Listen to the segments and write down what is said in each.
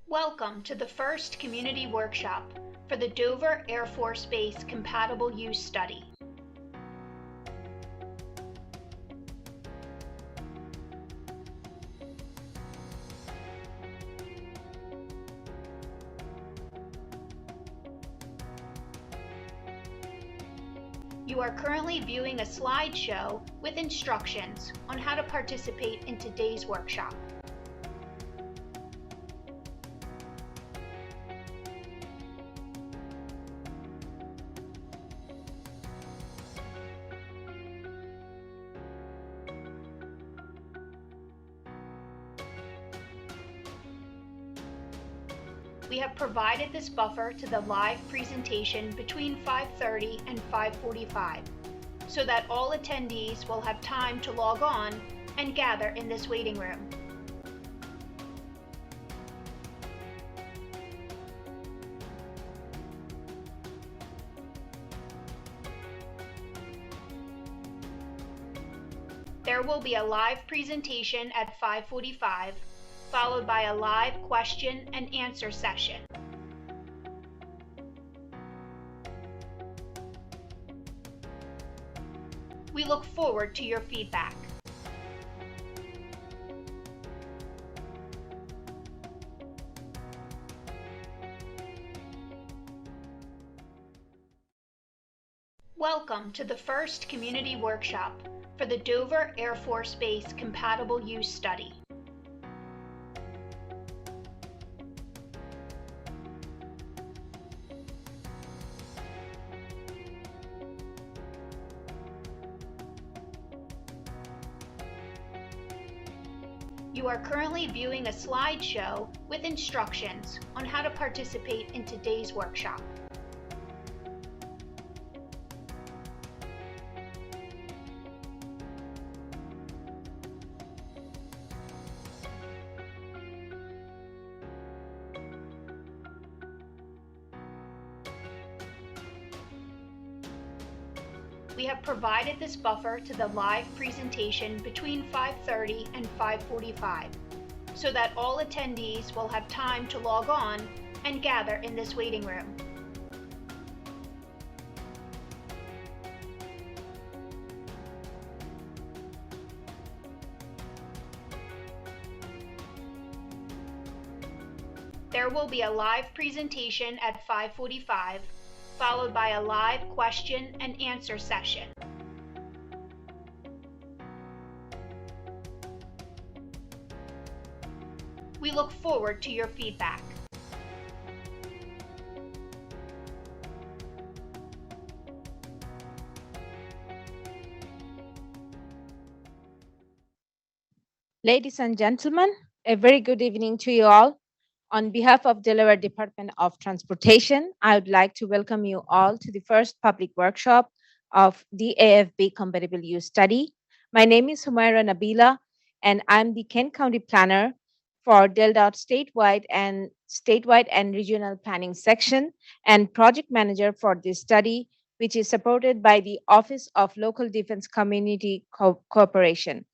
Welcome to the first community workshop for the Dover Air Force Base Compatible Use Study. You are currently viewing a slideshow with instructions on how to participate in today's workshop. We have provided this buffer to the live presentation between 5:30 and 5:45 so that all attendees will have time to log on and gather in this waiting room. There will be a live presentation at 5:45, followed by a live question and answer session. We look forward to your feedback. Welcome to the first community workshop for the Dover Air Force Base Compatible Use Study. You are currently viewing a slideshow with instructions on how to participate in today's workshop. We have provided this buffer to the live presentation between 5:30 and 5:45 so that all attendees will have time to log on and gather in this waiting room. There will be a live presentation at 5:45, followed by a live question and answer session. We look forward to your feedback. Ladies and gentlemen, a very good evening to you all. On behalf of Delaware Department of Transportation, I would like to welcome you all to the first public workshop of DAFB Compatible Use Study. My name is Humaira Nabila, and I'm the Kent County Planner for DelDOT statewide and regional planning section and project manager for this study, which is supported by the Office of Local Defense Community Cooperation.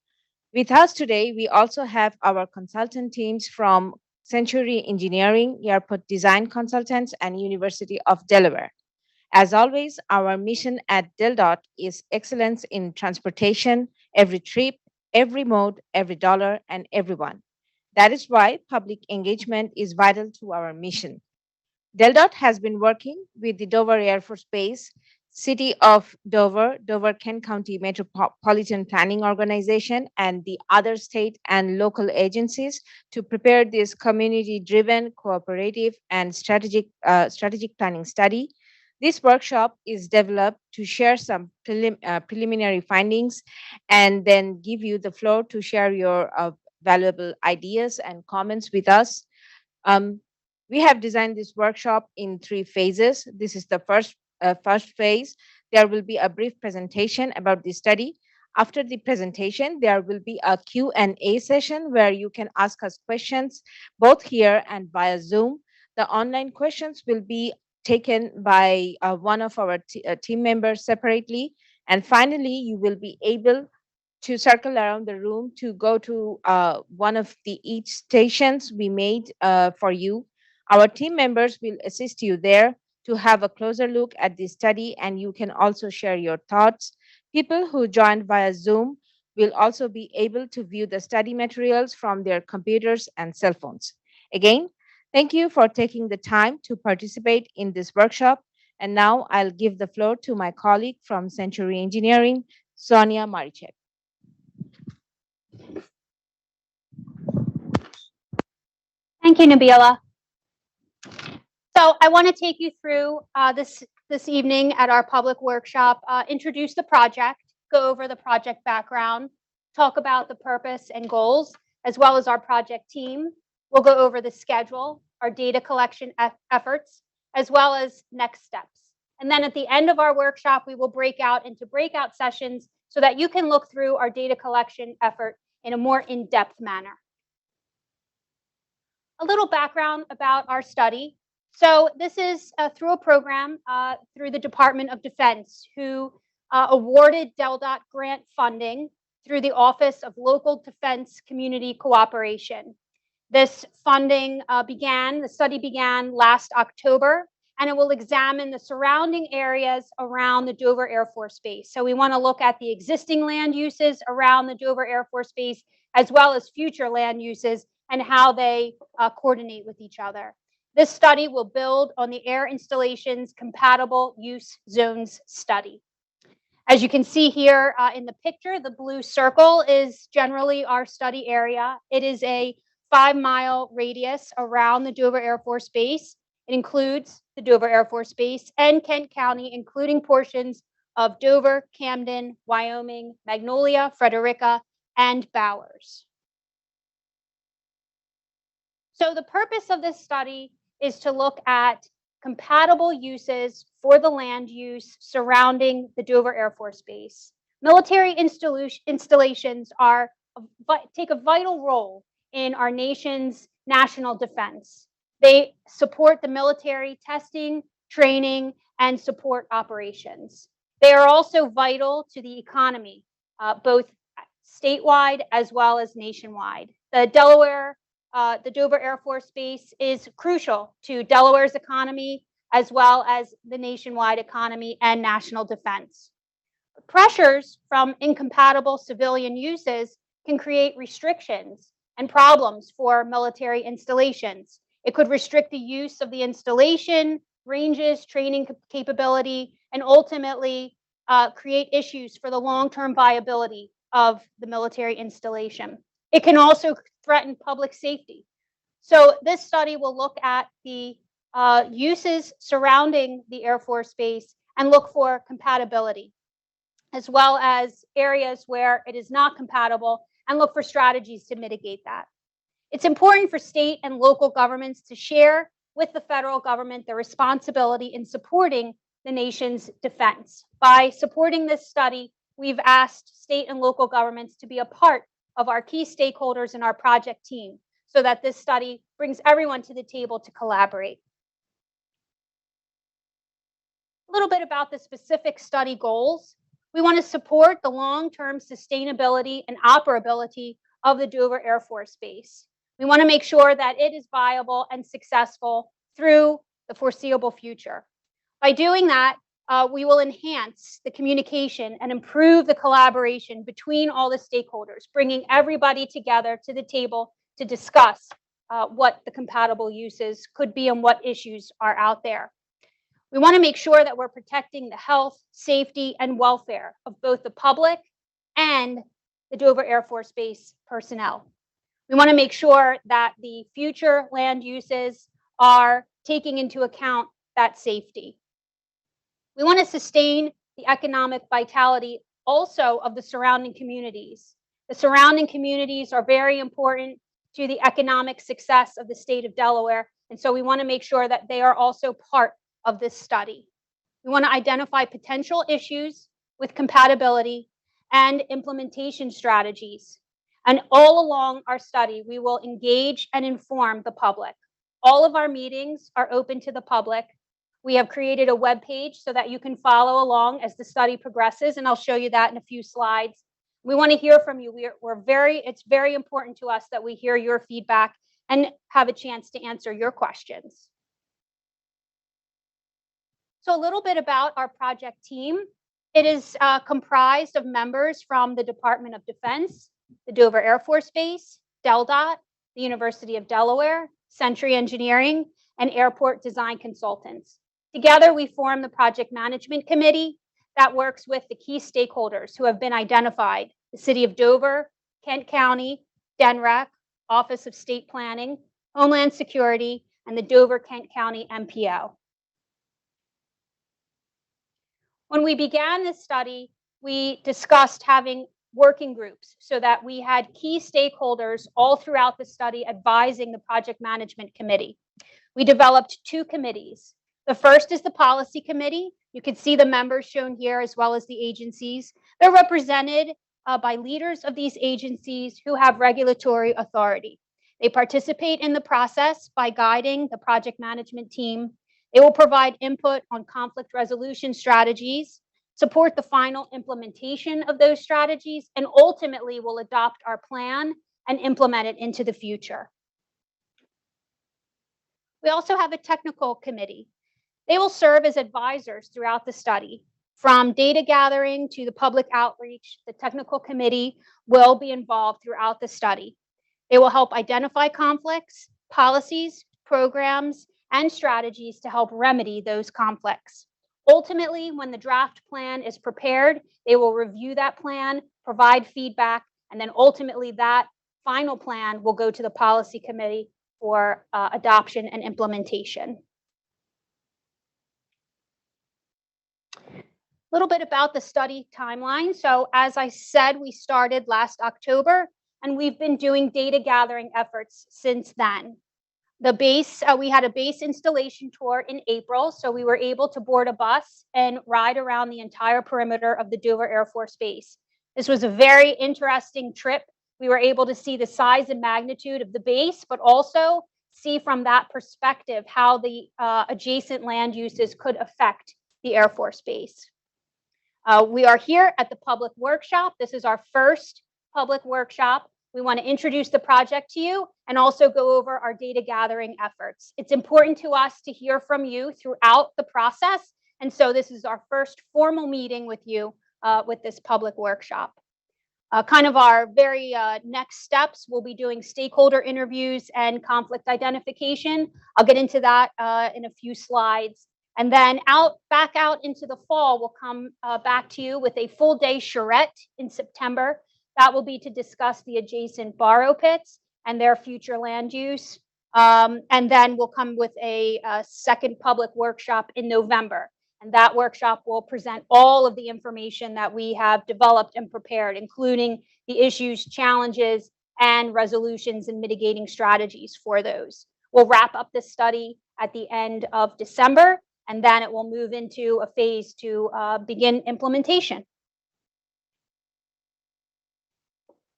With us today, we also have our consultant teams from Century Engineering, Airport Design Consultants, and University of Delaware. As always, our mission at DelDOT is excellence in transportation, every trip, every mode, every dollar, and everyone. That is why public engagement is vital to our mission. DelDOT has been working with the Dover Air Force Base, City of Dover, Dover-Kent County Metropolitan Planning Organization, and the other state and local agencies to prepare this community-driven, cooperative, and strategic planning study. This workshop is developed to share some preliminary findings and then give you the floor to share your valuable ideas and comments with us. We have designed this workshop in 3 phases. This is the first phase. There will be a brief presentation about the study. After the presentation, there will be a Q&A session where you can ask us questions both here and via Zoom. The online questions will be taken by one of our team members separately. And finally, you will be able to circle around the room to go to one of the each stations we made for you. Our team members will assist you there to have a closer look at the study, and you can also share your thoughts. People who joined via Zoom will also be able to view the study materials from their computers and cell phones. Again, thank you for taking the time to participate in this workshop. And now I'll give the floor to my colleague from Century Engineering, Sonia Marichek. Thank you, Nabila. So I want to take you through this evening at our public workshop, introduce the project, go over the project background, talk about the purpose and goals, as well as our project team. We'll go over the schedule, our data collection efforts, as well as next steps. And then at the end of our workshop, we will break out into breakout sessions so that you can look through our data collection effort in a more in-depth manner. A little background about our study. So this is through a program through the Department of Defense, who awarded DelDOT grant funding through the Office of Local Defense Community Cooperation. This funding the study began last October, and it will examine the surrounding areas around the Dover Air Force Base. So we want to look at the existing land uses around the Dover Air Force Base, as well as future land uses and how they coordinate with each other. This study will build on the Air Installations Compatible Use Zones study. As you can see here in the picture, the blue circle is generally our study area. It is a 5-mile radius around the Dover Air Force Base. It includes the Dover Air Force Base and Kent County, including portions of Dover, Camden, Wyoming, Magnolia, Frederica, and Bowers. So the purpose of this study is to look at compatible uses for the land use surrounding the Dover Air Force Base. Military installations take a vital role in our nation's national defense. They support the military testing, training, and support operations. They are also vital to the economy, both statewide as well as nationwide. The Dover Air Force Base is crucial to Delaware's economy, as well as the nationwide economy and national defense. Pressures from incompatible civilian uses can create restrictions and problems for military installations. It could restrict the use of the installation, ranges, training capability, and ultimately create issues for the long-term viability of the military installation. It can also threaten public safety. So this study will look at the uses surrounding the Air Force Base and look for compatibility, as well as areas where it is not compatible, and look for strategies to mitigate that. It's important for state and local governments to share with the federal government the responsibility in supporting the nation's defense. By supporting this study, we've asked state and local governments to be a part of our key stakeholders in our project team, so that this study brings everyone to the table to collaborate. A little bit about the specific study goals. We want to support the long-term sustainability and operability of the Dover Air Force Base. We want to make sure that it is viable and successful through the foreseeable future. By doing that, we will enhance the communication and improve the collaboration between all the stakeholders, bringing everybody together to the table to discuss what the compatible uses could be and what issues are out there. We want to make sure that we're protecting the health, safety, and welfare of both the public and the Dover Air Force Base personnel. We want to make sure that the future land uses are taking into account that safety. We want to sustain the economic vitality also of the surrounding communities. The surrounding communities are very important to the economic success of the state of Delaware, and so we want to make sure that they are also part of this study. We want to identify potential issues with compatibility and implementation strategies. And all along our study, we will engage and inform the public. All of our meetings are open to the public. We have created a web page so that you can follow along as the study progresses, and I'll show you that in a few slides. We want to hear from you. It's very important to us that we hear your feedback and have a chance to answer your questions. So a little bit about our project team. It is comprised of members from the Department of Defense, the Dover Air Force Base, DelDOT, the University of Delaware, Century Engineering, and Airport Design Consultants. Together, we form the Project Management Committee that works with the key stakeholders who have been identified: the City of Dover, Kent County, DENREC, Office of State Planning, Homeland Security, and the Dover-Kent County MPO. When we began this study, we discussed having working groups so that we had key stakeholders all throughout the study advising the Project Management Committee. We developed two committees. The first is the Policy Committee. You can see the members shown here as well as the agencies. They're represented by leaders of these agencies who have regulatory authority. They participate in the process by guiding the project management team. They will provide input on conflict resolution strategies, support the final implementation of those strategies, and ultimately will adopt our plan and implement it into the future. We also have a technical committee. They will serve as advisors throughout the study. From data gathering to the public outreach, the technical committee will be involved throughout the study. They will help identify conflicts, policies, programs, and strategies to help remedy those conflicts. Ultimately, when the draft plan is prepared, they will review that plan, provide feedback, and then ultimately that final plan will go to the policy committee for adoption and implementation. A little bit about the study timeline. So as I said, we started last October, and we've been doing data gathering efforts since then. The base, we had a base installation tour in April, so we were able to board a bus and ride around the entire perimeter of the Dover Air Force Base. This was a very interesting trip. We were able to see the size and magnitude of the base, but also see from that perspective how the adjacent land uses could affect the Air Force Base. We are here at the public workshop. This is our first public workshop. We want to introduce the project to you and also go over our data gathering efforts. It's important to us to hear from you throughout the process. And so this is our first formal meeting with you with this public workshop. Kind of our very next steps, we'll be doing stakeholder interviews and conflict identification. I'll get into that in a few slides. And then back out into the fall, we'll come back to you with a full day charrette in September. That will be to discuss the adjacent borrow pits and their future land use. And then we'll come with a second public workshop in November. And that workshop will present all of the information that we have developed and prepared, including the issues, challenges, and resolutions and mitigating strategies for those. We'll wrap up this study at the end of December, and then it will move into a phase to begin implementation.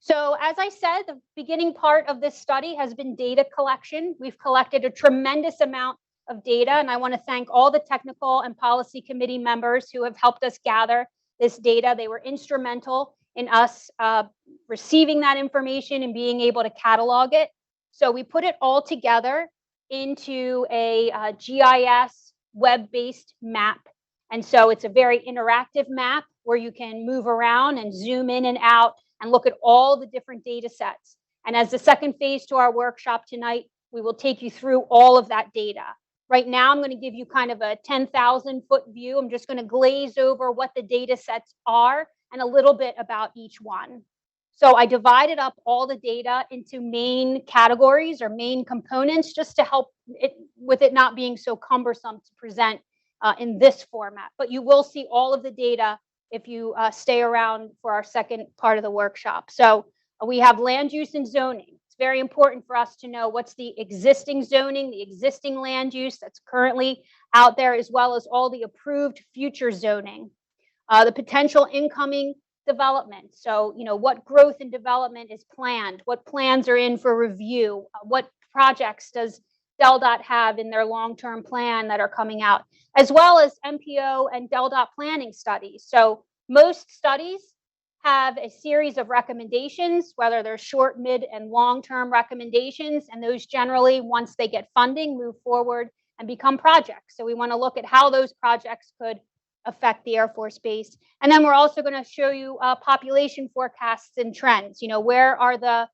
So as I said, the beginning part of this study has been data collection. We've collected a tremendous amount of data, and I want to thank all the technical and policy committee members who have helped us gather this data. They were instrumental in us receiving that information and being able to catalog it. So we put it all together into a GIS web-based map. And so it's a very interactive map where you can move around and zoom in and out and look at all the different data sets. And as the second phase to our workshop tonight, we will take you through all of that data. Right now, I'm going to give you kind of a 10,000 foot view. I'm just going to glaze over what the data sets are and a little bit about each one. So I divided up all the data into main categories or main components just to help it with it not being so cumbersome to present in this format. But you will see all of the data if you stay around for our second part of the workshop. So we have land use and zoning. It's very important for us to know what's the existing zoning, the existing land use that's currently out there, as well as all the approved future zoning. The potential incoming development. So, what growth and development is planned? What plans are in for review? What projects does DelDOT have in their long-term plan that are coming out, as well as MPO and DelDOT planning studies. So most studies have a series of recommendations, whether they're short, mid, and long-term recommendations, and those generally, once they get funding, move forward and become projects. So we want to look at how those projects could affect the Air Force Base. And then we're also going to show you population forecasts and trends. Where are the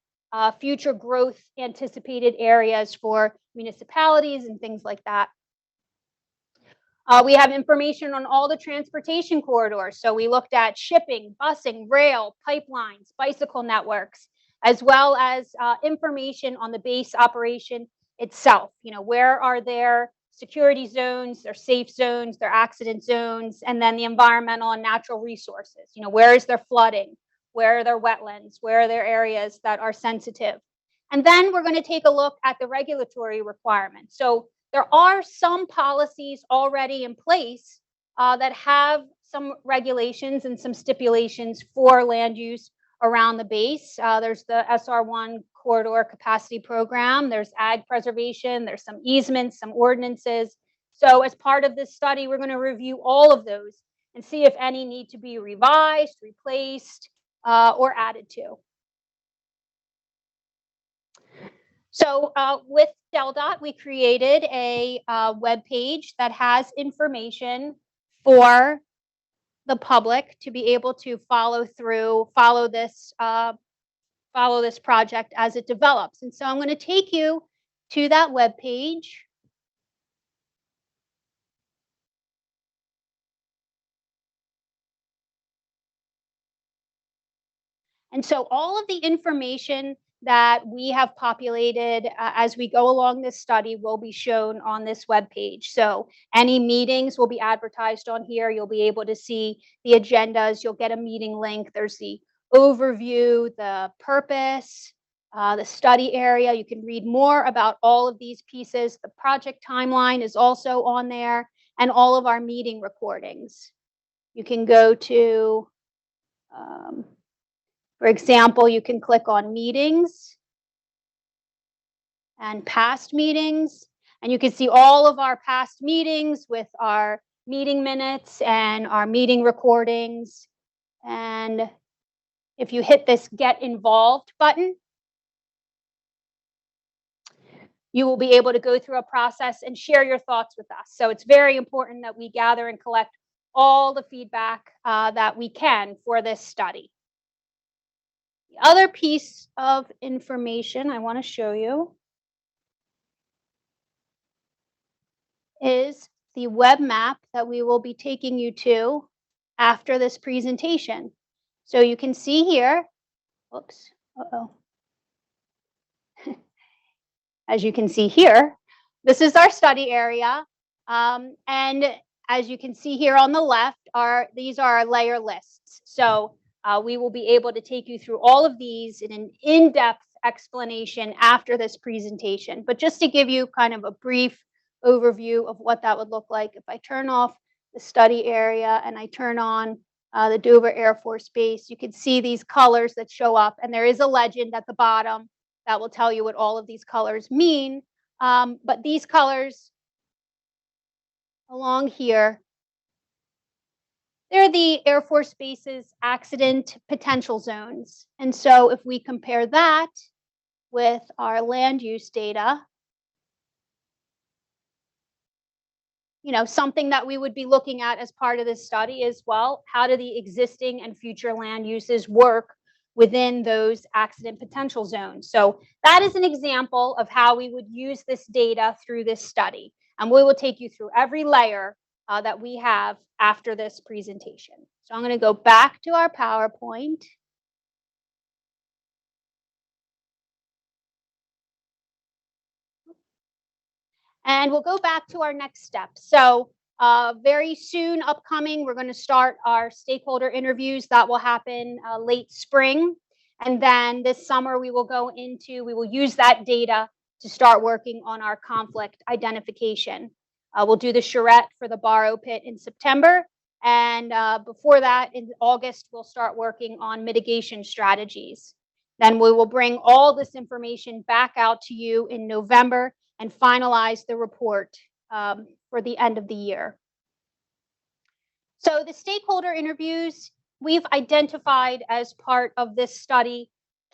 future growth anticipated areas for municipalities and things like that. We have information on all the transportation corridors. So we looked at shipping, busing, rail, pipelines, bicycle networks, as well as information on the base operation itself. Where are their security zones, their safe zones, their accident zones, and then the environmental and natural resources. Where is their flooding? Where are their wetlands? Where are there areas that are sensitive? And then we're going to take a look at the regulatory requirements. So there are some policies already in place that have some regulations and some stipulations for land use around the base. There's the SR1 corridor capacity program. There's ag preservation. There's some easements, some ordinances. So as part of this study, we're going to review all of those and see if any need to be revised, replaced, or added to. So with DelDOT, we created a web page that has information for the public to be able to follow this project as it develops. And so I'm going to take you to that web page. And so all of the information that we have populated as we go along this study will be shown on this web page. So any meetings will be advertised on here. You'll be able to see the agendas. You'll get a meeting link. There's the overview, the purpose, the study area. You can read more about all of these pieces. The project timeline is also on there, and all of our meeting recordings. You can go to for example, you can click on meetings and past meetings, and you can see all of our past meetings with our meeting minutes and our meeting recordings. And if you hit this Get Involved button, you will be able to go through a process and share your thoughts with us. So it's very important that we gather and collect all the feedback that we can for this study. The other piece of information I want to show you is the web map that we will be taking you to after this presentation. So you can see here, whoops, as you can see here, this is our study area. And as you can see here on the left, these are our layer lists. So we will be able to take you through all of these in an in-depth explanation after this presentation. But just to give you kind of a brief overview of what that would look like, if I turn off the study area and I turn on the Dover Air Force Base, you can see these colors that show up, and there is a legend at the bottom that will tell you what all of these colors mean. But these colors along here, they're the Air Force Base's accident potential zones. And so if we compare that with our land use data, something that we would be looking at as part of this study is, well, how do the existing and future land uses work within those accident potential zones? So that is an example of how we would use this data through this study. And we will take you through every layer that we have after this presentation. So I'm going to go back to our PowerPoint. And we'll go back to our next step. So very soon upcoming, we're going to start our stakeholder interviews. That will happen late spring. And then this summer, we will use that data to start working on our conflict identification. We'll do the charrette for the Barrow Pit in September. And before that, in August, we'll start working on mitigation strategies. Then we will bring all this information back out to you in November and finalize the report for the end of the year. So the stakeholder interviews we've identified as part of this study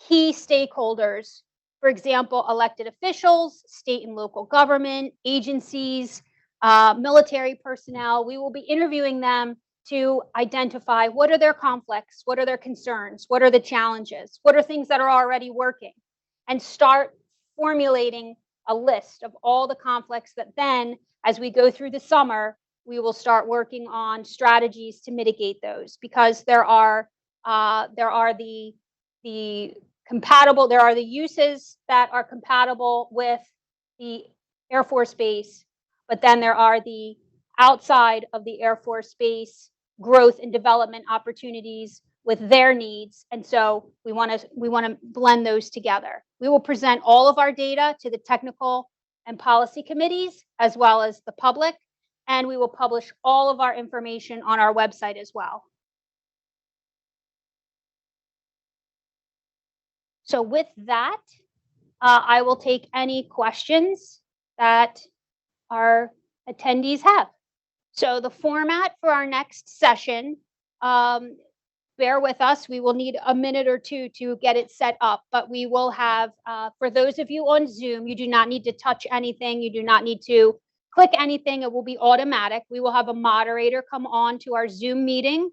key stakeholders, for example, elected officials, state and local government, agencies, military personnel. We will be interviewing them to identify what are their conflicts, what are their concerns, what are the challenges, what are things that are already working, and start formulating a list of all the conflicts that then, as we go through the summer, we will start working on strategies to mitigate those, because there are the uses that are compatible with the Air Force Base, but then there are the outside of the Air Force Base growth and development opportunities with their needs. And so we want to blend those together. We will present all of our data to the technical and policy committees, as well as the public, and we will publish all of our information on our website as well. So with that, I will take any questions that our attendees have. So the format for our next session, bear with us, we will need a minute or two to get it set up, but we will have, for those of you on Zoom, you do not need to touch anything, you do not need to click anything, it will be automatic. We will have a moderator come on to our Zoom meeting,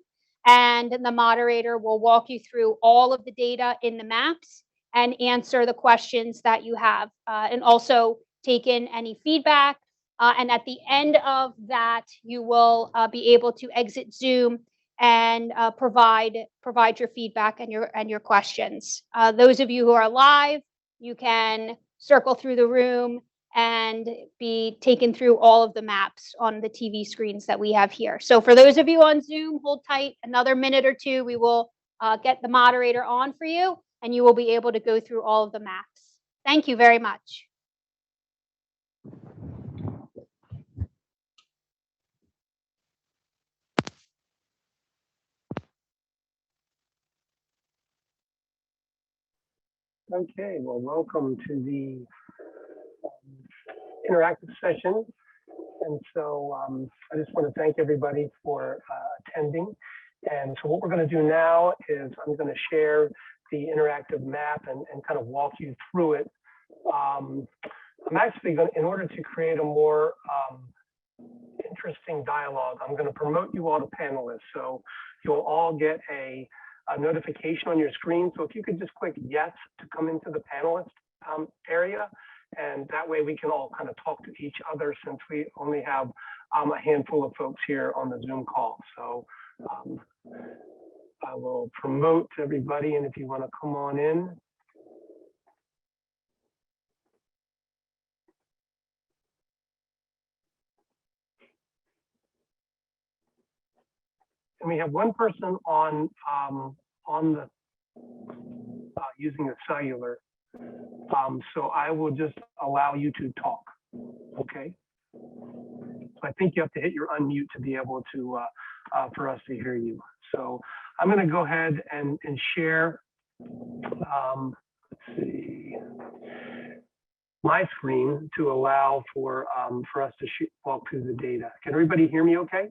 and the moderator will walk you through all of the data in the maps and answer the questions that you have, and also take in any feedback. And at the end of that, you will be able to exit Zoom and provide your feedback and your questions. Those of you who are live, you can circle through the room and be taken through all of the maps on the TV screens that we have here. So for those of you on Zoom, hold tight another minute or two. We will get the moderator on for you, and you will be able to go through all of the maps. Thank you very much. Okay, well, welcome to the interactive session. And so I just want to thank everybody for attending. And so what we're going to do now is I'm going to share the interactive map and kind of walk you through it. I'm actually going to, in order to create a more interesting dialogue, I'm going to promote you all to panelists. So you'll all get a notification on your screen. So if you could just click yes to come into the panelist area, and that way we can all kind of talk to each other, since we only have a handful of folks here on the Zoom call. So I will promote everybody, and if you want to come on in. And we have one person on the using the cellular. So I will just allow you to talk. Okay. So I think you have to hit your unmute to be able to for us to hear you. So I'm going to go ahead and share. Let's see, my screen to allow for us to walk through the data. Can everybody hear me? Okay.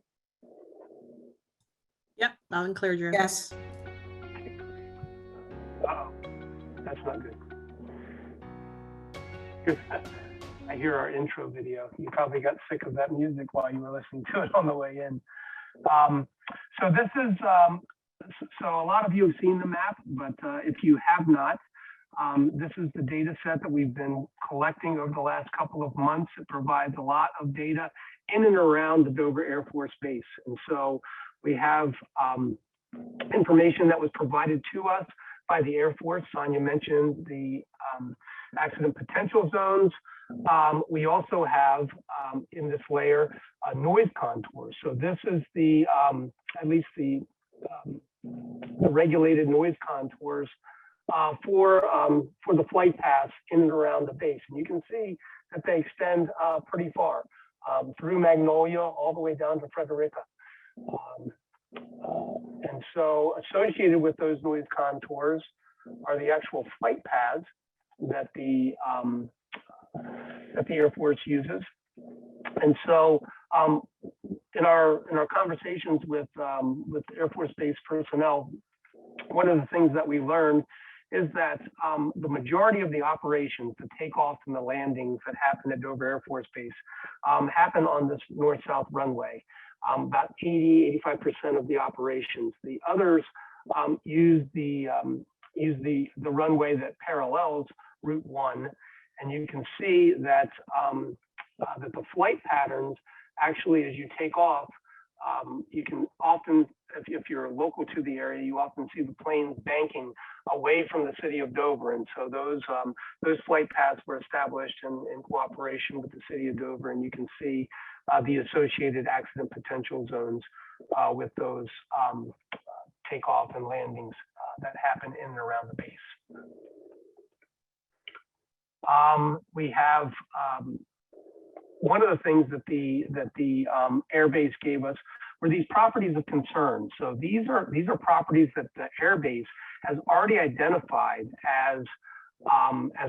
Yep, loud and clear, Drew. Yes. Uh-oh, that's not good. I hear our intro video. You probably got sick of that music while you were listening to it on the way in. So this is, so a lot of you have seen the map, but if you have not, this is the data set that we've been collecting over the last couple of months. It provides a lot of data in and around the Dover Air Force Base. And so we have information that was provided to us by the Air Force. Sonia mentioned the accident potential zones. We also have in this layer noise contours. So this is the at least the regulated noise contours for the flight paths in and around the base. And you can see that they extend pretty far through Magnolia all the way down to Frederica. And so associated with those noise contours are the actual flight paths that the Air Force uses. And so in our conversations with Air Force Base personnel, one of the things that we learned is that the majority of the operations, the takeoffs and the landings that happen at Dover Air Force Base happen on this north-south runway. About 80–85% of the operations. The others use the runway that parallels Route 1, and you can see that that the flight patterns actually, as you take off, you can often, if you're local to the area, you often see the planes banking away from the city of Dover, and so those flight paths were established in cooperation with the city of Dover, and you can see the associated accident potential zones with those takeoff and landings that happen in and around the base. We have one of the things that the Air Base gave us were these properties of concern. So these are properties that the Air Base has already identified as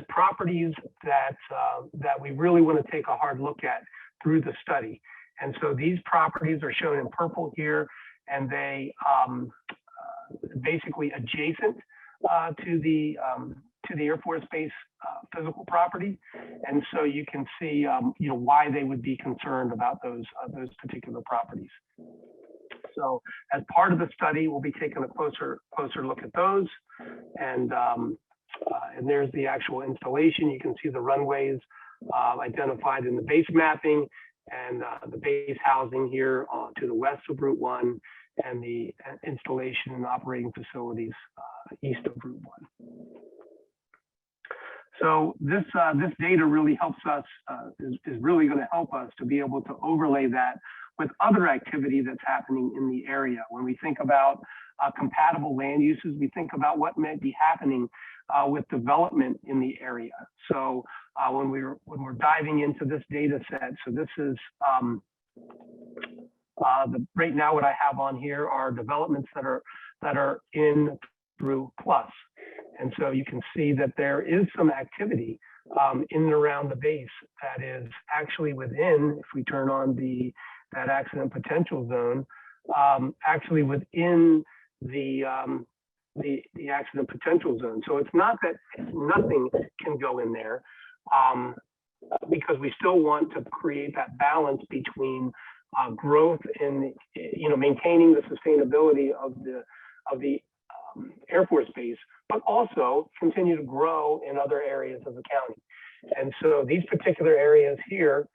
properties that we really want to take a hard look at through the study. And so these properties are shown in purple here, and they basically adjacent to the Air Force Base physical property, and so you can see why they would be concerned about those particular properties. So as part of the study, we'll be taking a closer look at those, and there's the actual installation. You can see the runways identified in the base mapping, and the base housing here to the west of Route 1, and the installation and operating facilities east of Route 1. So this data really helps us, is really going to help us to be able to overlay that with other activity that's happening in the area. When we think about compatible land uses, we think about what might be happening with development in the area. So when we're diving into this data set, so this is right now what I have on here are developments that are in through plus. And so you can see that there is some activity in and around the base that is actually within, if we turn on that accident potential zone, actually within the accident potential zone. So it's not that nothing can go in there, because we still want to create that balance between growth and maintaining the sustainability of the Air Force Base, but also continue to grow in other areas of the county. And so these particular areas here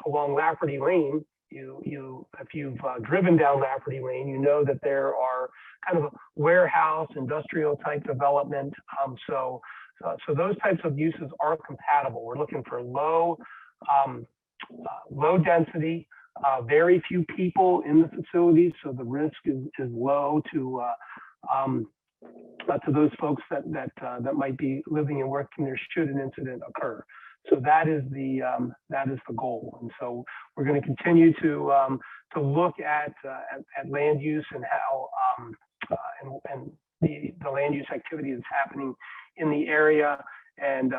along Lafferty Lane, if you've driven down Lafferty Lane, you know that there are kind of a warehouse, industrial type development. So those types of uses are compatible. We're looking for low density, very few people in the facilities, so the risk is low to those folks that might be living and working there should an incident occur. So that is the goal. And so we're going to continue to look at land use and how and the land use activity that's happening in the area, and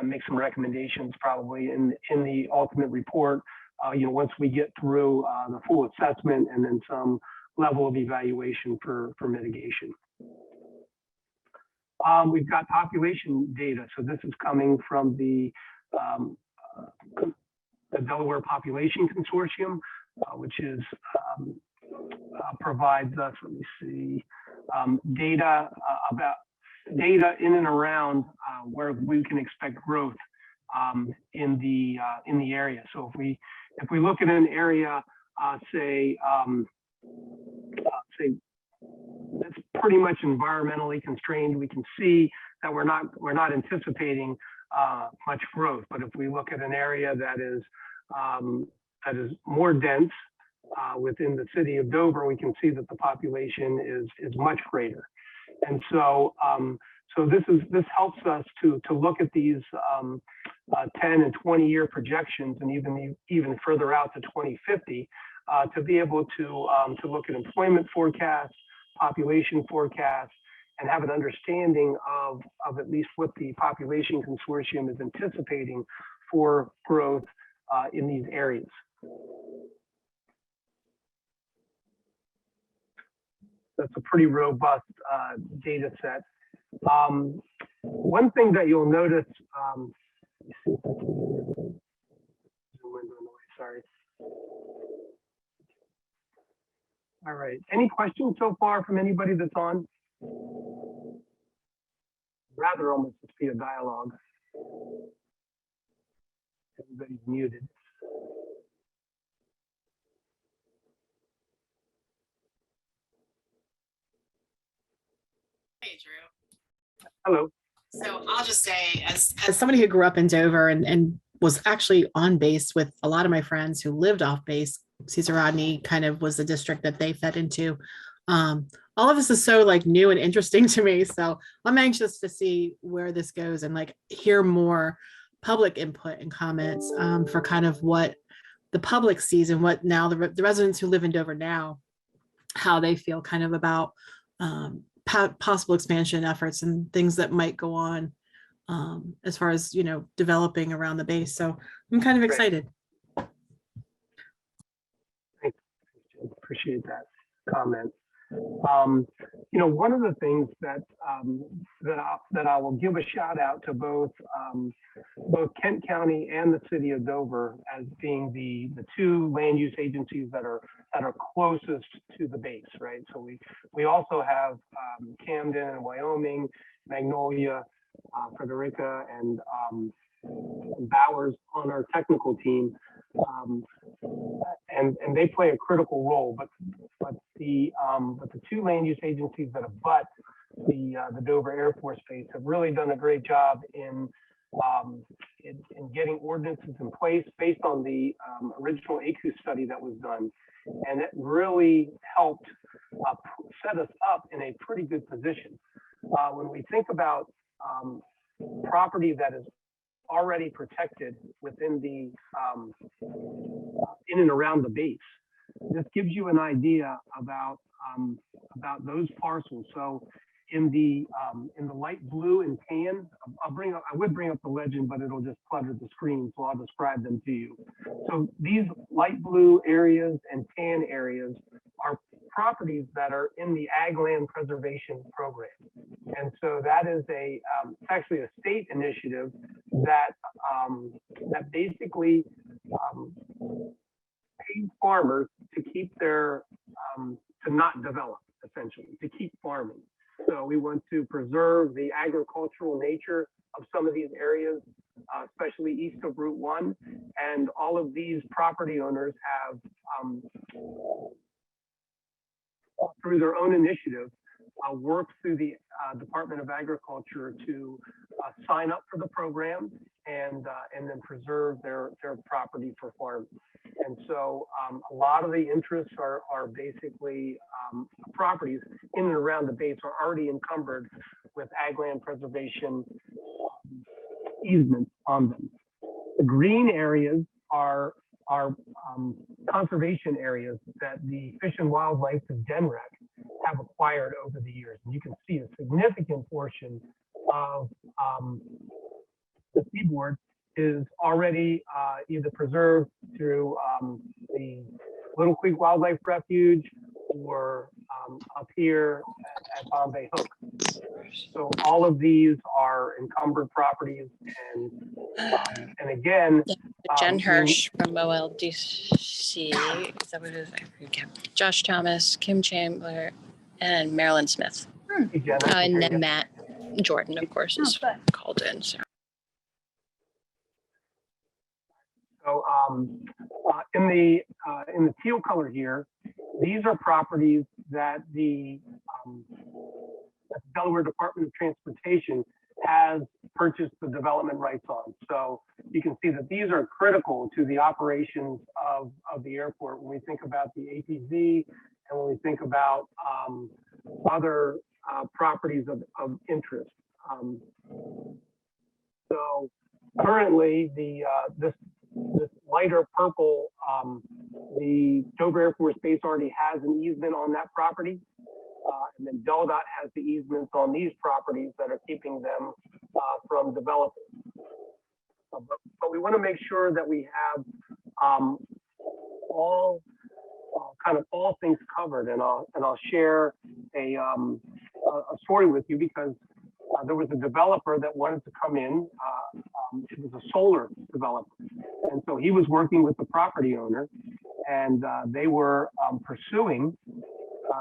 make some recommendations probably in the ultimate report. Once we get through the full assessment and then some level of evaluation for mitigation. We've got population data. So this is coming from the Delaware Population Consortium, which is provides us, let me see, data in and around where we can expect growth in the area. So if we look at an area, say that's pretty much environmentally constrained, we can see that we're not anticipating much growth. But if we look at an area that is more dense within the city of Dover, we can see that the population is much greater. And so this helps us to look at these 10 and 20-year projections, and even further out to 2050, to be able to look at employment forecasts, population forecasts, and have an understanding of at least what the Population Consortium is anticipating for growth in these areas. that's a pretty robust data set. One thing that you'll notice, sorry. All right, any questions so far from anybody that's on? Rather almost just be a dialogue. Everybody's muted. Hey, Drew. Hello. So I'll just say, as somebody who grew up in Dover and was actually on base with a lot of my friends who lived off base, Cesar Rodney kind of was the district that they fed into. All of this is so like new and interesting to me. So I'm anxious to see where this goes and like hear more public input and comments for kind of what the public sees and what now the residents who live in Dover now, how they feel kind of about possible expansion efforts and things that might go on as far as, you know, developing around the base. So I'm kind of excited. Thanks. Appreciate that comment. You know, one of the things that that I will give a shout out to both Kent County and the city of Dover as being the two land use agencies that are closest to the base, right? So we also have Camden and Wyoming, Magnolia, Frederica, and Bowers on our technical team. And they play a critical role, but the two land use agencies that abut the Dover Air Force Base have really done a great job in getting ordinances in place based on the original ACU study that was done, and it really helped set us up in a pretty good position. When we think about property that is already protected within the in and around the base, this gives you an idea about those parcels. So in the light blue and tan, I would bring up the legend, but it'll just clutter the screen, so I'll describe them to you. So these light blue areas and tan areas are properties that are in the Ag Land Preservation Program. And so that is it's actually a state initiative that basically pays farmers to keep their, to not develop, essentially, to keep farming. So we want to preserve the agricultural nature of some of these areas, especially east of Route 1. And all of these property owners have, through their own initiative, worked through the Department of Agriculture to sign up for the program and then preserve their property for farming. And so a lot of the interests are basically properties in and around the base are already encumbered with ag land preservation easements on them. The green areas are conservation areas that the Fish and Wildlife and DENREC have acquired over the years. And you can see a significant portion of the seaboard is already either preserved through the Little Creek Wildlife Refuge or up here at Bombay Hook. So all of these are encumbered properties, and again, Jen Hirsch from OLDC, is that what it is? I forget. Josh Thomas, Kim Chandler, and Marilyn Smith. hey, Jen, And then Matt Jordan, of course, is good. called in. So. So in the teal color here, these are properties that the Delaware Department of Transportation has purchased the development rights on. So you can see that these are critical to the operations of the airport when we think about the APZ and when we think about other properties of interest. So currently, this lighter purple, the Dover Air Force Base already has an easement on that property. And then DelDOT has the easements on these properties that are keeping them from developing. But we want to make sure that we have all things covered, and I'll share a story with you because there was a developer that wanted to come in. It was a solar developer. And so he was working with the property owner, and they were pursuing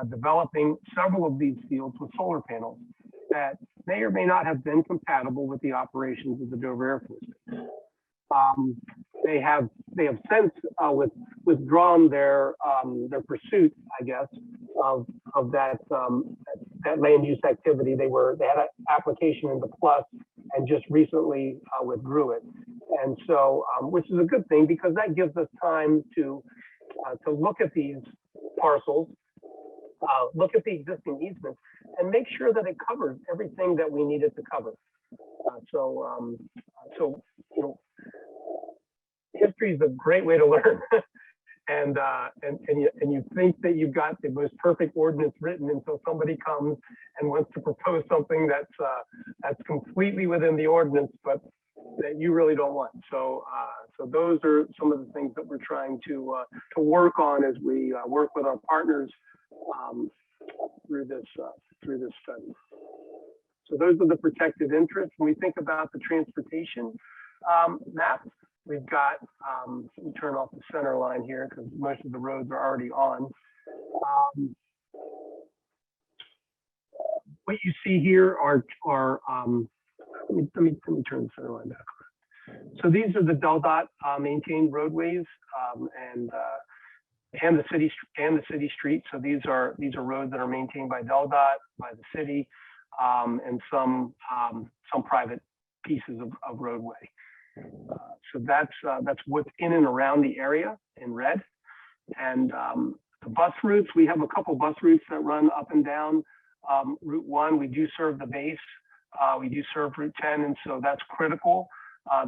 developing several of these fields with solar panels that may or may not have been compatible with the operations of the Dover Air Force Base. They have since withdrawn their pursuit, I guess, of that land use activity. They had an application into Plus and just recently withdrew it, and so which is a good thing because that gives us time to look at these parcels, look at the existing easements, and make sure that it covers everything that we need it to cover. So you know, history is a great way to learn. and you think that you've got the most perfect ordinance written until somebody comes and wants to propose something that's completely within the ordinance, but that you really don't want. So those are some of the things that we're trying to work on as we work with our partners through this study. So those are the protected interests. When we think about the transportation map, we've got, let me turn off the center line here because most of the roads are already on. What you see here are let me turn the center line back on. So these are the DelDOT maintained roadways and the city streets. So these are roads that are maintained by DelDOT, by the city, and some private pieces of roadway. So that's what's in and around the area in red. And the bus routes, we have a couple bus routes that run up and down Route 1. We do serve the base. We do serve Route 10, and so that's critical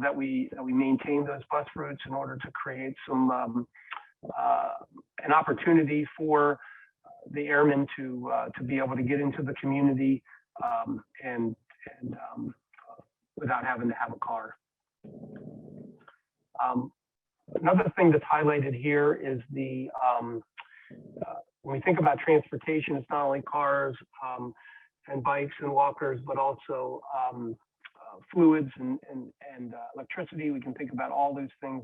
that we maintain those bus routes in order to create some an opportunity for the airmen to be able to get into the community and without having to have a car. Another thing that's highlighted here is the when we think about transportation, it's not only cars and bikes and walkers, but also fluids and electricity. We can think about all those things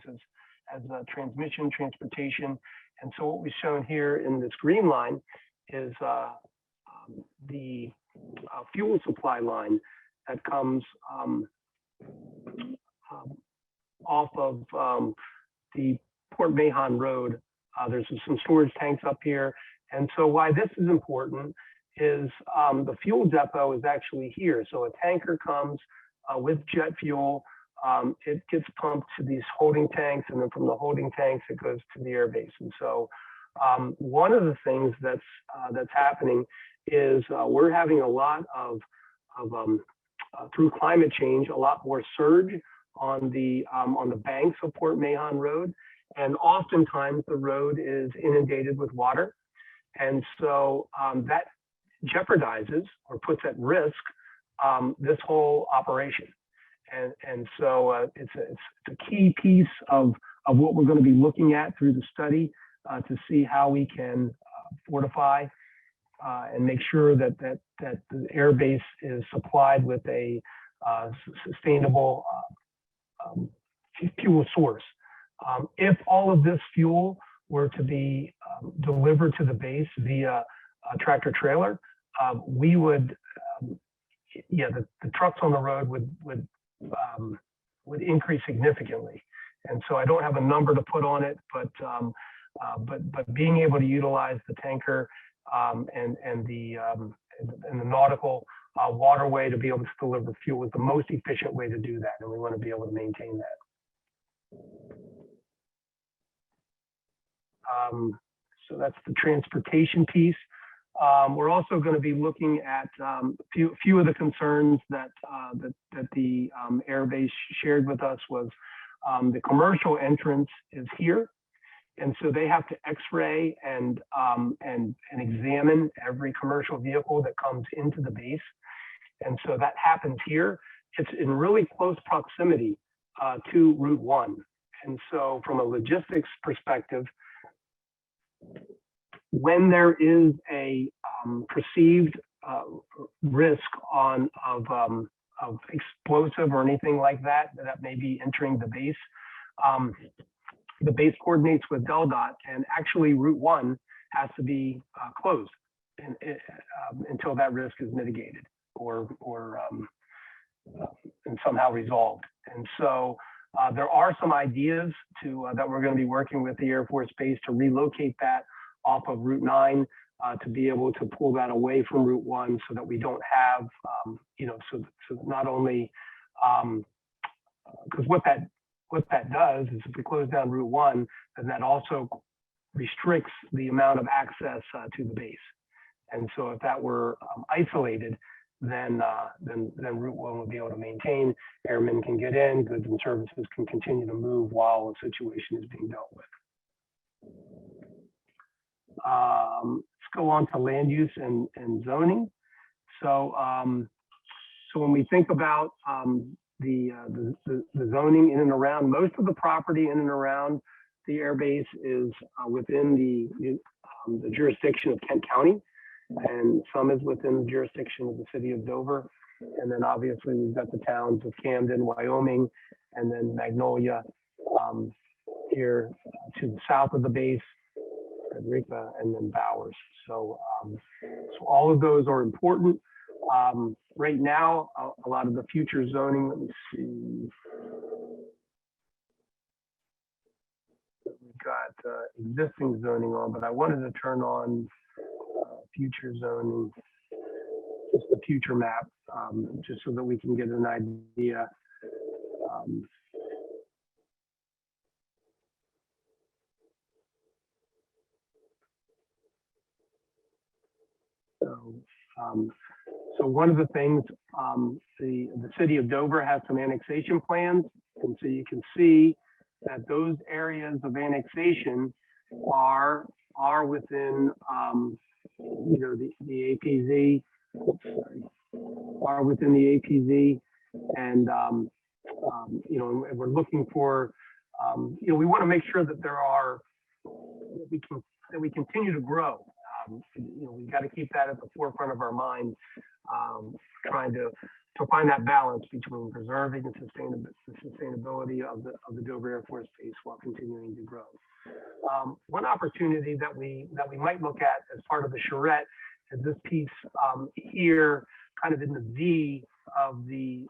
as transmission, transportation. And so what we've shown here in this green line is the fuel supply line that comes off of the Port Mahon Road. There's some storage tanks up here. And so why this is important is the fuel depot is actually here. So a tanker comes with jet fuel. It gets pumped to these holding tanks, and then from the holding tanks, it goes to the airbase. And so one of the things that's happening is we're having a lot of through climate change, a lot more surge on the banks of Port Mahon Road. And oftentimes the road is inundated with water. And so that jeopardizes or puts at risk this whole operation. And so it's a key piece of what we're going to be looking at through the study to see how we can fortify and make sure that the air base is supplied with a sustainable fuel source. If all of this fuel were to be delivered to the base via a tractor trailer, we would, the trucks on the road would increase significantly. And so I don't have a number to put on it, but being able to utilize the tanker and the nautical waterway to be able to deliver fuel is the most efficient way to do that, and we want to be able to maintain that. So that's the transportation piece. We're also going to be looking at a few of the concerns that the Air Base shared with us was the commercial entrance is here. And so they have to X-ray and examine every commercial vehicle that comes into the base. And so that happens here. It's in really close proximity to Route 1. And so from a logistics perspective, when there is a perceived risk of explosive or anything like that that may be entering the base, the base coordinates with DelDOT, and actually Route 1 has to be closed until that risk is mitigated or and somehow resolved. And so there are some ideas that we're going to be working with the Air Force Base to relocate that off of Route 9 to be able to pull that away from Route 1 so that we don't have, so not only, because what that does is if we close down Route 1, then that also restricts the amount of access to the base. And so if that were isolated, then Route 1 would be able to maintain, airmen can get in, goods and services can continue to move while a situation is being dealt with. Let's go on to land use and zoning. So when we think about the zoning in and around, most of the property in and around the airbase is within the jurisdiction of Kent County, and some is within the jurisdiction of the city of Dover. And then obviously we've got the towns of Camden, Wyoming, and then Magnolia here to the south of the base, Frederica, and then Bowers. So all of those are important. Right now, a lot of the future zoning, let me see. We've got existing zoning on, but I wanted to turn on future zoning, just the future map, just so that we can get an idea. So one of the things, the city of Dover has some annexation plans, and so you can see that those areas of annexation are within, the APZ, are within the APZ, and and we're looking for, we want to make sure that that we continue to grow. We've got to keep that at the forefront of our mind, trying to find that balance between preserving and sustainability of the Dover Air Force Base while continuing to grow. One opportunity that we might look at as part of the charrette is this piece here, kind of in the V of the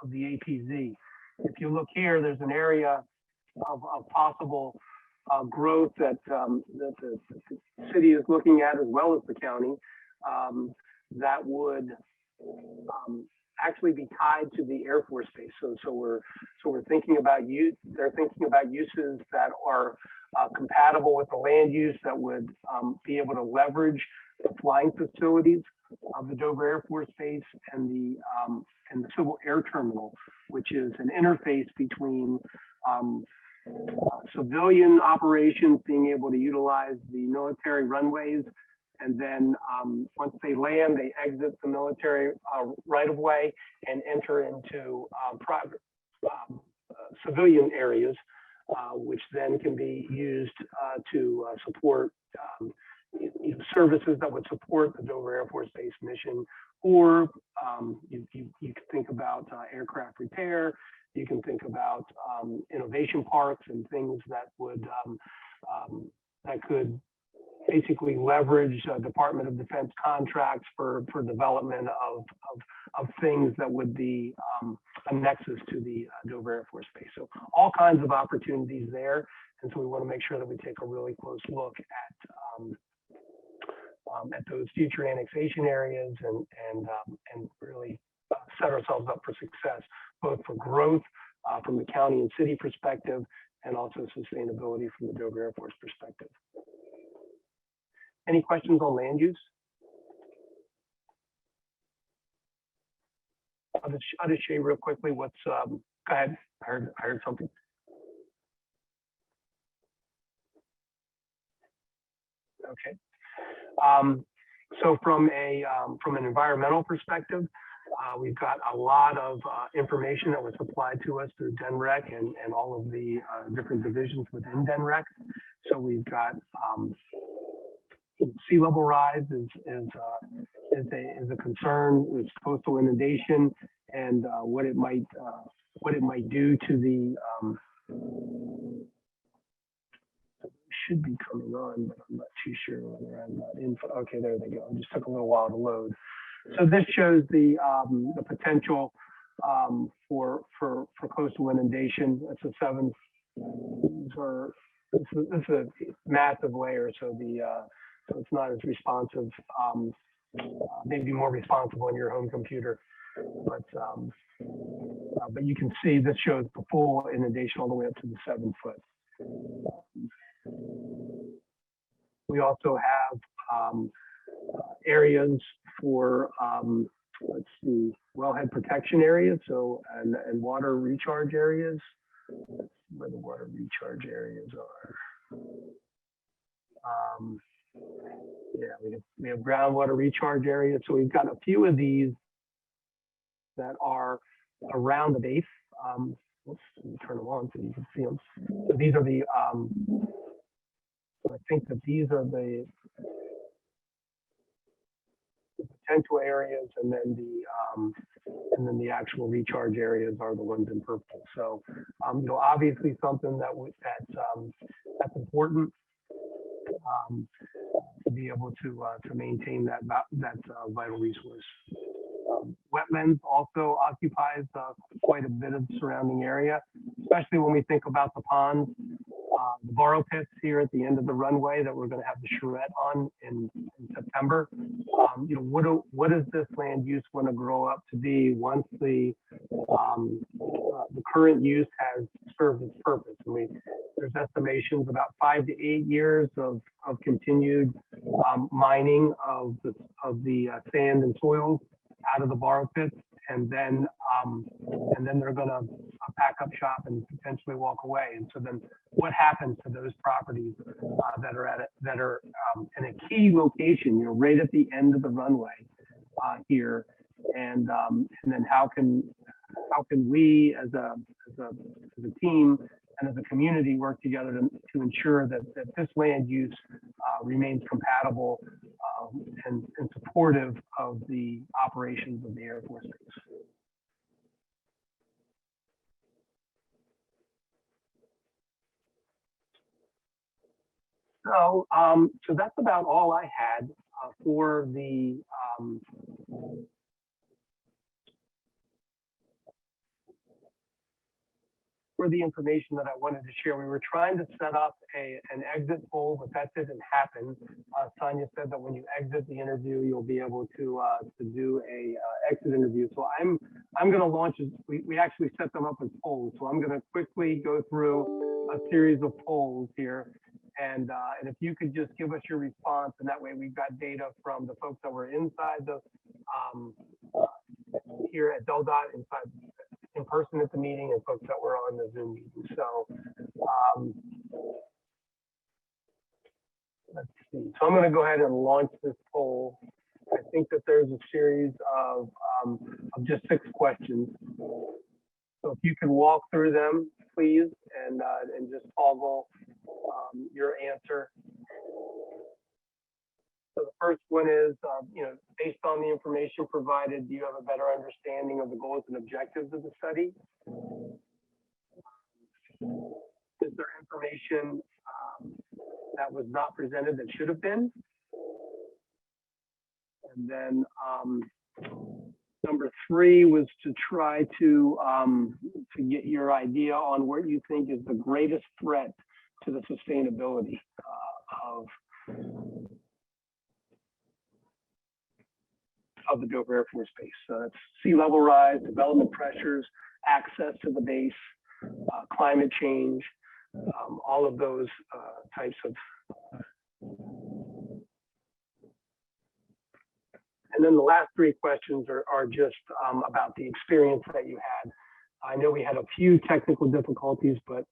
APZ. If you look here, there's an area of possible growth that the city is looking at, as well as the county, that would actually be tied to the Air Force Base. So we're thinking about they're thinking about uses that are compatible with the land use that would be able to leverage the flying facilities of the Dover Air Force Base and the Civil Air Terminal, which is an interface between civilian operations being able to utilize the military runways, and then once they land, they exit the military right-of-way and enter into private civilian areas, which then can be used to support services that would support the Dover Air Force Base mission, or you can think about aircraft repair. You can think about innovation parks and things that would that could basically leverage Department of Defense contracts for development of things that would be a nexus to the Dover Air Force Base. So all kinds of opportunities there, and so we want to make sure that we take a really close look at those future annexation areas and really set ourselves up for success, both for growth from the county and city perspective, and also sustainability from the Dover Air Force perspective. Any questions on land use? I'll just show you real quickly what's, go ahead, I heard something. Okay. So from an environmental perspective, we've got a lot of information that was supplied to us through DENREC and all of the different divisions within DENREC. So we've got sea level rise is a concern with coastal inundation and what it might do to the should be coming on, but I'm not too sure whether I'm not in. Okay, there they go. It just took a little while to load. So this shows the potential for coastal inundation. That's a 7. This is a massive layer, so so it's not as responsive. Maybe more responsive on your home computer, but you can see this shows the full inundation all the way up to the 7 foot. We also have areas for let's see, wellhead protection areas, so and water recharge areas. Let's see where the water recharge areas are. Yeah, we have groundwater recharge areas. So we've got a few of these that are around the base. Let's turn them on so you can see them. So these are the I think that these are the potential areas, and then the actual recharge areas are the ones in purple. So obviously something that's important to be able to maintain that vital resource. Wetlands also occupies quite a bit of the surrounding area, especially when we think about the ponds, the borrow pits here at the end of the runway that we're going to have the charrette on in September. What is this land use going to grow up to be once the current use has served its purpose? There's estimations about 5 to 8 years of continued mining of the sand and soils out of the borrow pits, and then they're going to pack up shop and potentially walk away. And so then, what happens to those properties that are in a key location, right at the end of the runway here, and then how can we as a team and as a community work together to ensure that this land use remains compatible and supportive of the operations of the Air Force Base. So that's about all I had for the information that I wanted to share. We were trying to set up an exit poll, but that didn't happen. Sonia said that when you exit the interview, you'll be able to do a exit interview. So I'm going to launch it. We actually set them up as polls. So I'm going to quickly go through a series of polls here. And if you could just give us your response, and that way we've got data from the folks that were inside the here at DelDOT, inside in person at the meeting, and folks that were on the Zoom meeting. So let's see. So I'm going to go ahead and launch this poll. I think that there's a series of just 6 questions. So if you can walk through them, please, and just toggle your answer. So the first one is, based on the information provided, do you have a better understanding of the goals and objectives of the study? Is there information that was not presented that should have been? And then number 3 was to try to get your idea on where you think is the greatest threat to the sustainability of the Dover Air Force Base. So that's sea level rise, development pressures, access to the base, climate change, all of those types of. And then the last 3 questions are just about the experience that you had. I know we had a few technical difficulties, but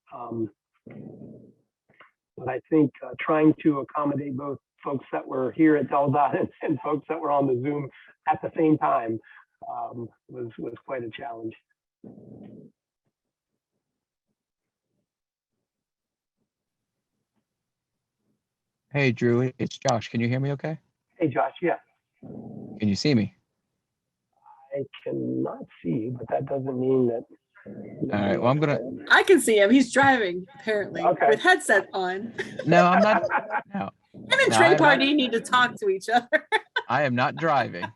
I think trying to accommodate both folks that were here at DelDOT and folks that were on the Zoom at the same time was quite a challenge. Hey, Drew, it's Josh. Can you hear me okay? Hey, Josh, yeah, Can you see me? I cannot see you, but that doesn't mean that. All right. Well, I'm gonna. I can see him. He's driving apparently Okay. with headset on. No, I'm not. No, Him and no, Trey I am not. Pardee need to talk to each other. I am not driving.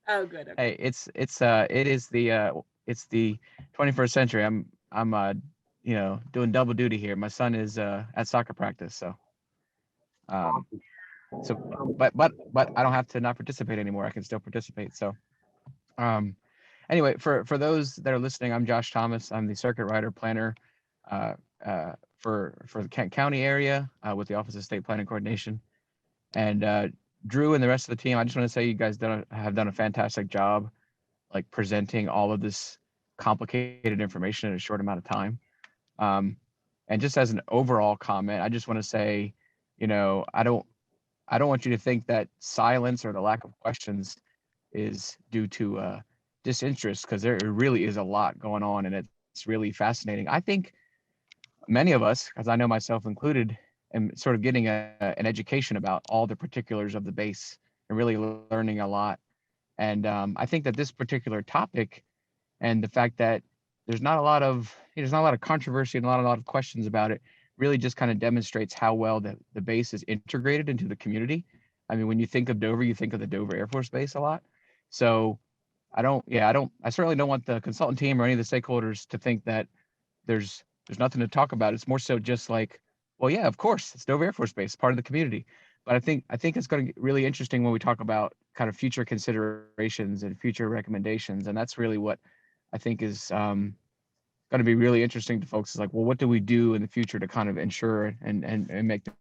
Oh, good. Okay. Hey, it's the 21st century. I'm doing double duty here. My son is at soccer practice, so um so but I don't have to not participate anymore. I can still participate. So anyway, for those that are listening, I'm Josh Thomas. I'm the circuit rider planner uh, for the Kent County area with the Office of State Planning Coordination. And Drew and the rest of the team, I just want to say you guys have done a fantastic job, like presenting all of this complicated information in a short amount of time. And just as an overall comment, I just want to say, I don't want you to think that silence or the lack of questions is due to disinterest, because there really is a lot going on and it's really fascinating. I think many of us, as I know myself included, am sort of getting an education about all the particulars of the base and really learning a lot. And I think that this particular topic and the fact that there's not a lot of controversy and not a lot of questions about it really just kind of demonstrates how well the base is integrated into the community. I mean, when you think of Dover, you think of the Dover Air Force Base a lot. So I certainly don't want the consultant team or any of the stakeholders to think that there's nothing to talk about. It's more so just like, well, yeah, of course, it's Dover Air Force Base, part of the community. But I think it's going to get really interesting when we talk about kind of future considerations and future recommendations. And that's really what I think is going to be really interesting to folks, is like, well, what do we do in the future to kind of ensure and make the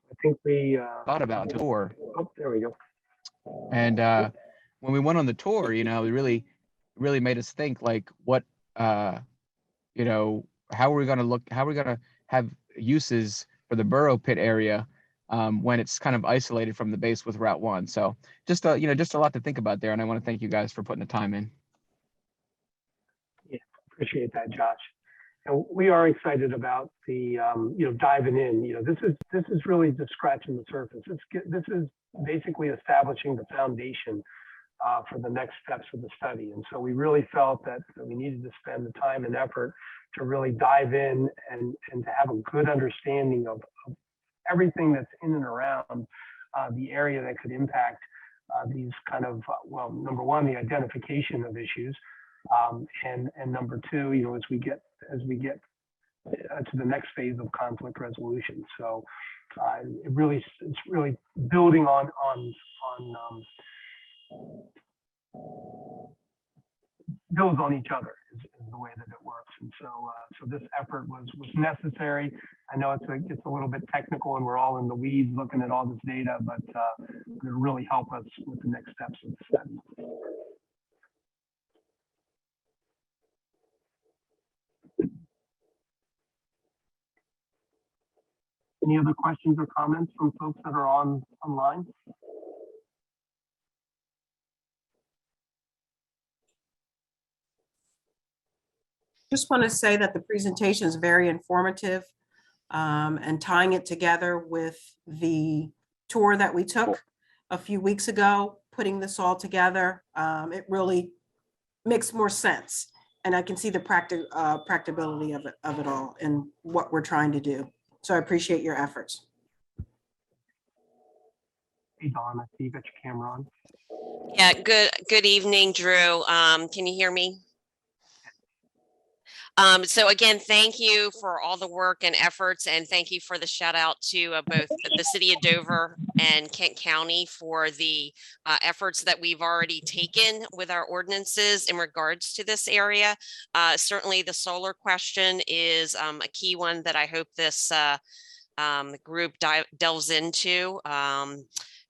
I think we, thought about tour. oh, there we go. And when we went on the tour, it really made us think, like, what, how are we going to have uses for the Burrow Pit area when it's kind of isolated from the base with Route 1. So just a lot to think about there. And I want to thank you guys for putting the time in. Yeah, appreciate that, Josh. And we are excited about the, diving in. This is really just scratching the surface. This is basically establishing the foundation for the next steps of the study. And so we really felt that we needed to spend the time and effort to really dive in and to have a good understanding of everything that's in and around the area that could impact these kind of, number one, the identification of issues. And number two, as we get to the next phase of conflict resolution. So it's really building on builds on each other is the way that it works. And so this effort was necessary. I know it's a little bit technical and we're all in the weeds looking at all this data, but it'll really help us with the next steps of the study. Any other questions or comments from folks that are online? Just want to say that the presentation is very informative, and tying it together with the tour that we took a few weeks ago, putting this all together, it really makes more sense. And I can see the practicability of it all and what we're trying to do. So I appreciate your efforts. Hey, Dawn, I see you got your camera on. Yeah, good evening, Drew. Can you hear me? So again, thank you for all the work and efforts, and thank you for the shout out to both the city of Dover and Kent County for the efforts that we've already taken with our ordinances in regards to this area. Certainly the solar question is a key one that I hope this group delves into.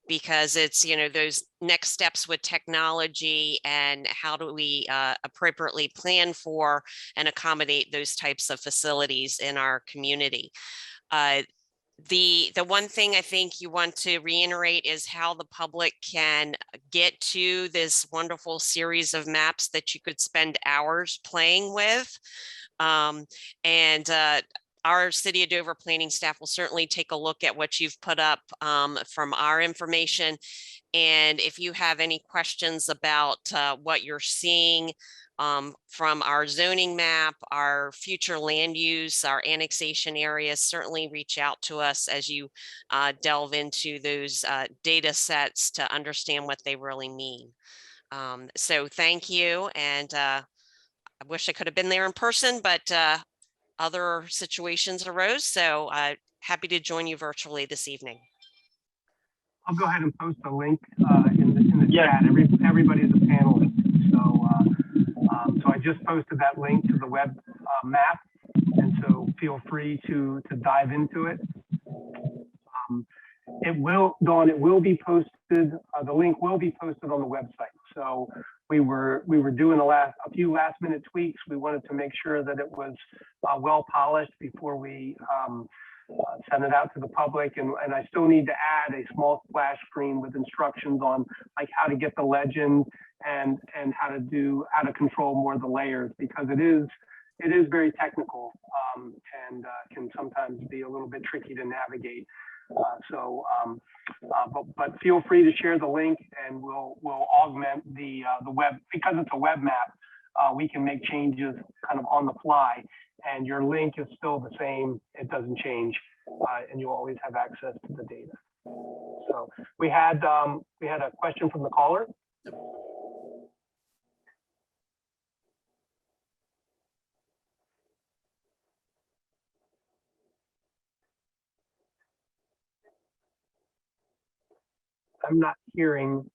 Because it's, those next steps with technology and how do we appropriately plan for and accommodate those types of facilities in our community. The one thing I think you want to reiterate is how the public can get to this wonderful series of maps that you could spend hours playing with. And our City of Dover planning staff will certainly take a look at what you've put up from our information. And if you have any questions about what you're seeing from our zoning map, our future land use, our annexation areas, certainly reach out to us as you delve into those data sets to understand what they really mean. So thank you. And I wish I could have been there in person, but other situations arose. So happy to join you virtually this evening. I'll go ahead and post a link in the chat. Everybody's a panelist. So I just posted that link to the web map. And so feel free to dive into it. Dawn, it will be posted. The link will be posted on the website. So we were doing a few last minute tweaks. We wanted to make sure that it was well polished before we send it out to the public. And I still need to add a small splash screen with instructions on like how to get the legend and how to control more of the layers, because it is very technical and can sometimes be a little bit tricky to navigate. But feel free to share the link, and we'll augment the web, because it's a web map. We can make changes kind of on the fly, and your link is still the same. It doesn't change, and you always have access to the data. So we had a question from the caller. I'm not hearing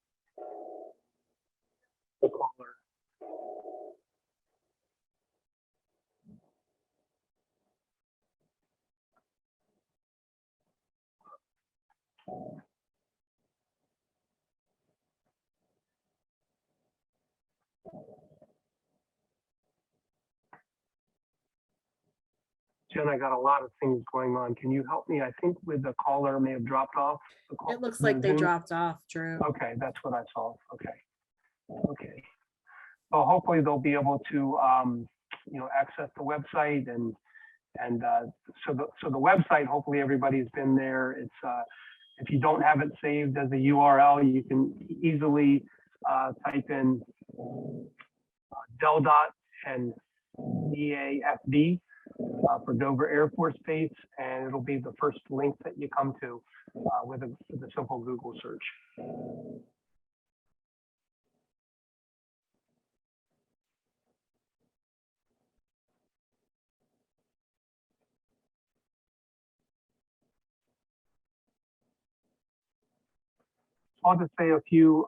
the caller. Jen, I got a lot of things going on. Can you help me? I think with the caller may have dropped off. It looks like they dropped off, Drew. Okay, that's what I saw. Okay. So hopefully they'll be able to, access the website and so the website. Hopefully everybody's been there. It's if you don't have it saved as a URL, you can easily type in DelDOT and DAFB. For Dover Air Force Base, and it'll be the first link that you come to with a simple Google search. I'll just say a few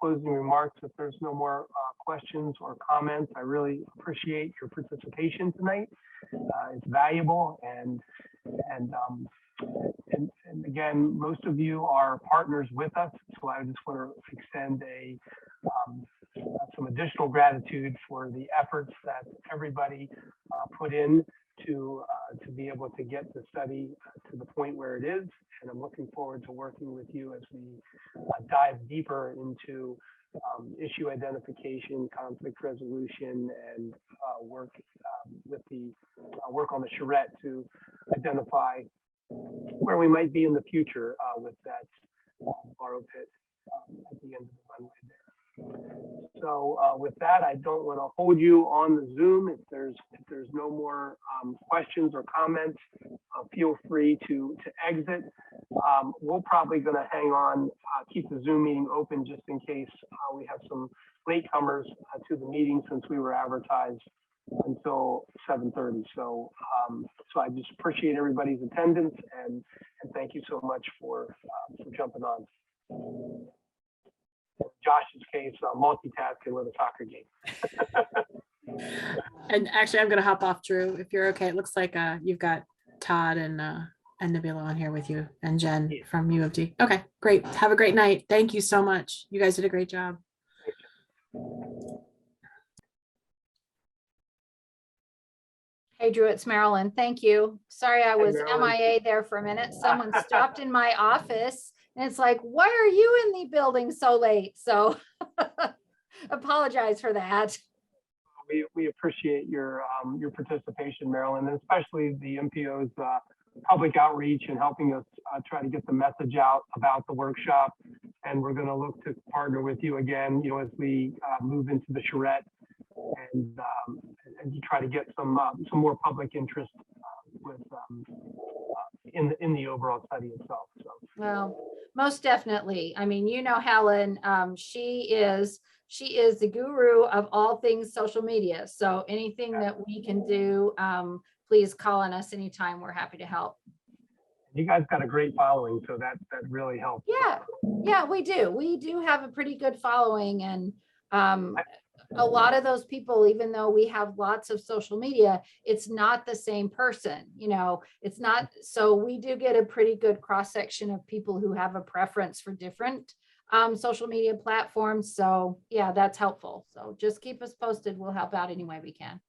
closing remarks. If there's no more questions or comments, I really appreciate your participation tonight. It's valuable, and again, most of you are partners with us, so I just want to extend some additional gratitude for the efforts that everybody put in to be able to get the study to the point where it is. And I'm looking forward to working with you as we dive deeper into issue identification, conflict resolution, and work on the charrette to identify where we might be in the future with that borrow pit at the end of the runway there. So with that, I don't want to hold you on the Zoom. If there's no more questions or comments, feel free to exit. We're probably going to hang on, keep the Zoom meeting open just in case we have some latecomers to the meeting, since we were advertised until 7:30. So I just appreciate everybody's attendance, and thank you so much for jumping on. In Josh's case, multitasking with a soccer game. And actually, I'm going to hop off, Drew, if you're okay. It looks like you've got Todd and Nabila on here with you, and Jen from U of D. Okay, great. Have a great night. Thank you so much. You guys did a great job. Hey, Drew, it's Marilyn. Thank you. Sorry, I was Marilyn. MIA there for a minute. Someone stopped in my office and it's like, why are you in the building so late? So apologize for that. We appreciate your participation, Marilyn, and especially the MPO's public outreach and helping us try to get the message out about the workshop. And we're going to look to partner with you again, as we move into the charrette and to try to get some more public interest with in the overall study itself. So. Well, most definitely. I mean, Helen, she is the guru of all things social media. So anything that we can do, please call on us anytime. We're happy to help. You guys got a great following, so that really helps. Yeah, we do. We do have a pretty good following, and a lot of those people, even though we have lots of social media, it's not the same person. It's not. So we do get a pretty good cross section of people who have a preference for different social media platforms. So yeah, that's helpful. So just keep us posted. We'll help out any way we can.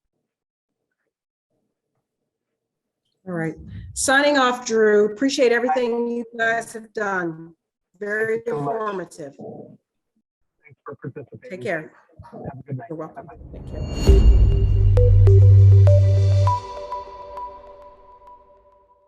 All right. Signing off, Drew. Appreciate everything you guys have done. Very informative. Thanks for participating. Take care. Have a good night. You're welcome. Bye-bye. Thank you.